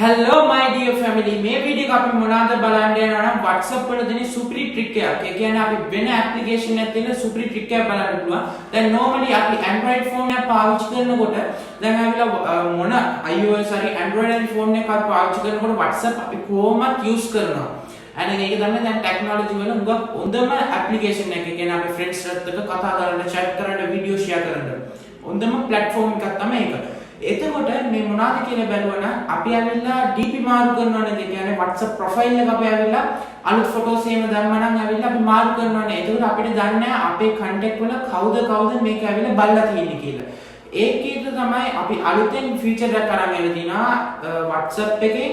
Hello my dear family මේ video එක අපි මොනවාද බලන්න යනවා නම් WhatsApp වල දෙන සුපිරි ට්‍රික් එකක්. ඒ කියන්නේ අපි වෙන ඇප්ලිකේෂන් එකක් තියෙන සුපිරි ට්‍රික් එකක් බලන්න පුළුවන්. දැන් normally අපි Android phone එක පාවිච්චි කරනකොට දැන් අපිලා මොන iOS හරි Android හරි phone එකක් පාවිච්චි කරනකොට WhatsApp අපි කොහොමද use කරනවා. and ඒක තමයි දැන් ටෙක්නොලොජි වල හුඟක් හොඳම ඇප්ලිකේෂන් එක. ඒ කියන්නේ අපි friends එක්ක කතා කරන්න, chat කරන්න, video share කරන්න. හොඳම platform එකක් තමයි ඒක. එතකොට මේ මොනවාද කියලා බලුවා නම් අපි ඇවිල්ලා DP මාරු කරනවා නේද? කියන්නේ WhatsApp profile එක අපි ඇවිල්ලා අලුත් photos එහෙම දැම්මම නම් ඇවිල්ලා අපි මාරු කරනවා නේ. ඒකෝට අපිට දන්නේ අපේ contact වල කවුද මේක ඇවිල්ලා බලලා තියෙන්නේ කියලා. ඒකේද තමයි අපි අලුතෙන් feature එකක් අරන් ඇවිල්ලා තිනවා WhatsApp එකේ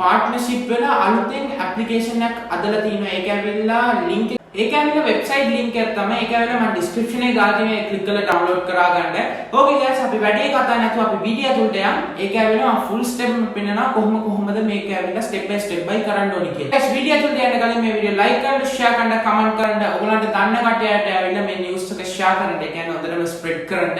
partnership වල අලුතෙන් application එකක් අදලා තිනවා. ඒක ඇවිල්ලා link ඒක ඇවිල්ලා website link එකක් තමයි. ඒක ඇවිල්ලා මම description එකේ දාලා තියෙන click කරලා download කරා ගන්න. Okay guys අපි වැඩි කතා නැතුව අපි video තුලට යමු. ඒක ඇවිල්ලා මම full step පෙන්නනවා කොහොමද මේක ඇවිල්ලා step by step කරන්න ඕනි කියලා. guys video තුලට යන්න කලින් මේ video like කරන්න, share කරන්න, comment කරන්න, ඔයගලන්ට දන්න කට්ටියට ඇවිල්ලා මේ news එක share කරන්න. ඒ කියන්නේ හොඳටම spread කරන්න.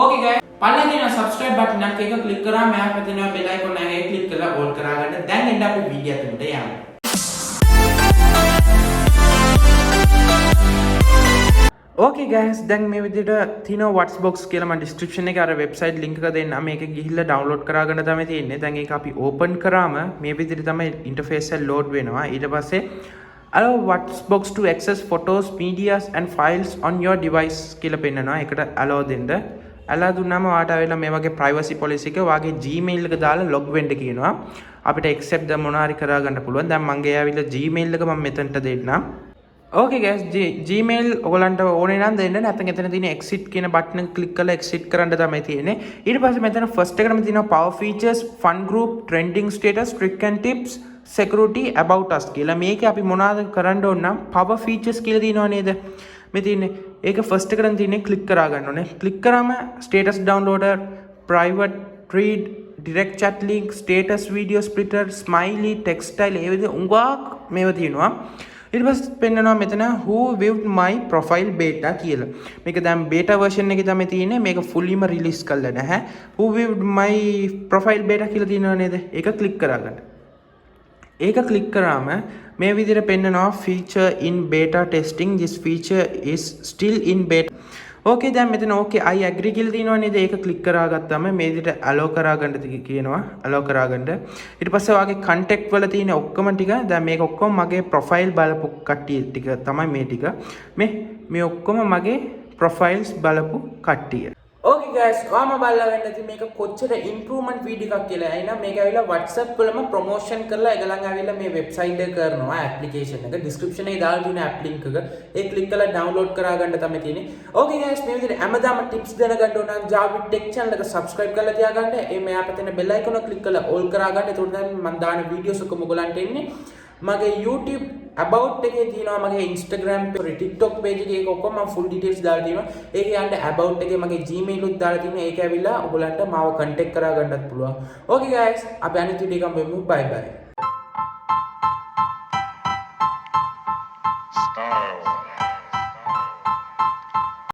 Okay guys පළවෙනි තියෙන subscribe button එක click කරා මෙහා පැත්තේ තියෙන bell icon එක click කරලා all කරා ගන්න. දැන් එන්න අපි video තුලට යමු. Okay guys දැන් මේ විදිහට තියෙනවා Whatsbox කියලා මම description එකේ අර website link එක දෙන්න. මේක ගිහිල්ලා download කරගන්න තමයි තියෙන්නේ. දැන් ඒක අපි open කරාම මේ විදිහට තමයි interface එක load වෙනවා. ඊට පස්සේ allow Whatsbox to access photos, medias and files on your device කියලා පෙන්නනවා. ඒකට allow දෙන්න. allow දුන්නාම ඔයාට ආවෙලා මේ වගේ privacy policy එක වාගේ Gmail එක දාලා log වෙන්න කියනවා. අපිට accept ද මොනවා හරි කරගන්න පුළුවන්. දැන් මගේ ආවිලා Gmail එක මම මෙතනට දෙන්නම්. Okay guys Gmail ඔයගලන්ට ඕනේ නම් දෙන්න. නැත්නම් එතන තියෙන exit කියන button එක click කරලා exit කරන්න තමයි තියෙන්නේ. ඊට පස්සේ මෙතන first එකටම තියෙනවා power features, fun group, trending status, trick and tips, security, about us කියලා. මේකේ අපි මොනවද කරන්න ඕන නම් power features කියලා තියෙනව නේද? මේ තියෙන්නේ ඒක first එකටම තියෙන්නේ click කරා ගන්න ඕනේ. click කරාම status downloader, private read, direct chat link, status video splitter, smiley, textile ඒ විදිහට උඟාක් මේවා තියෙනවා. ඊට පස්සේ පෙන්නනවා මෙතන who viewed my profile beta කියලා. මේක දැන් beta version එකේ තමයි තියෙන්නේ. මේක fullyම release කරලා නැහැ. who viewed my profile beta කියලා තියෙනව නේද? ඒක click කරගන්න. ඒක click කරාම මේ විදිහට පෙන්නනවා feature in beta testing, this feature is still in beta. Okay දැන් මෙතන okay I agree කියලා තියෙනවා නේද? ඒක click කරාගත්තාම මේ විදිහට allow කරාගන්න කියනවා. allow කරාගන්න. ඊට පස්සේ වාගේ contact වල තියෙන ඔක්කොම ටික දැන් මේක ඔක්කොම මගේ profile බලපු කට්ටිය ටික තමයි මේ ටික. මේ ඔක්කොම මගේ profiles බලපු කට්ටිය. Okay guys ඔයාම බලලා වෙන්න ඉතින් මේක කොච්චර improvement video එකක් කියලා. එහෙනම් මේක ඇවිල්ලා WhatsApp වලම promotion කරලා ඒගොල්ලන් ඇවිල්ලා මේ website එක කරනවා application එක. description එකේ දාලා තියෙන app link එක. ඒ click කරලා download කරා ගන්න තමයි තියෙන්නේ. Okay guys මේ විදිහට හැමදාම tips දැනගන්න ඕන නම් Java Tech channel එක subscribe කරලා තියාගන්න. ඒ මෙයා පැත්තේ තියෙන bell icon එක click කරලා all කරා ගන්න. එතකොට දැන් මම දාන videos ඔක්කොම ඔයගලන්ට එන්නේ. මගේ YouTube about එකේ තියෙනවා, මගේ Instagram page, TikTok page එකේ ඔක්කොම මම full details දාලා තියෙනවා. ඒකේ යන්න about එකේ මගේ Gmail උත් දාලා තියෙනවා. ඒක ඇවිල්ලා ඔයගලන්ට මාව contact කරා ගන්නත් පුළුවන්. Okay guys අපි අනිත් වීඩියෝ එකම බලමු. bye bye.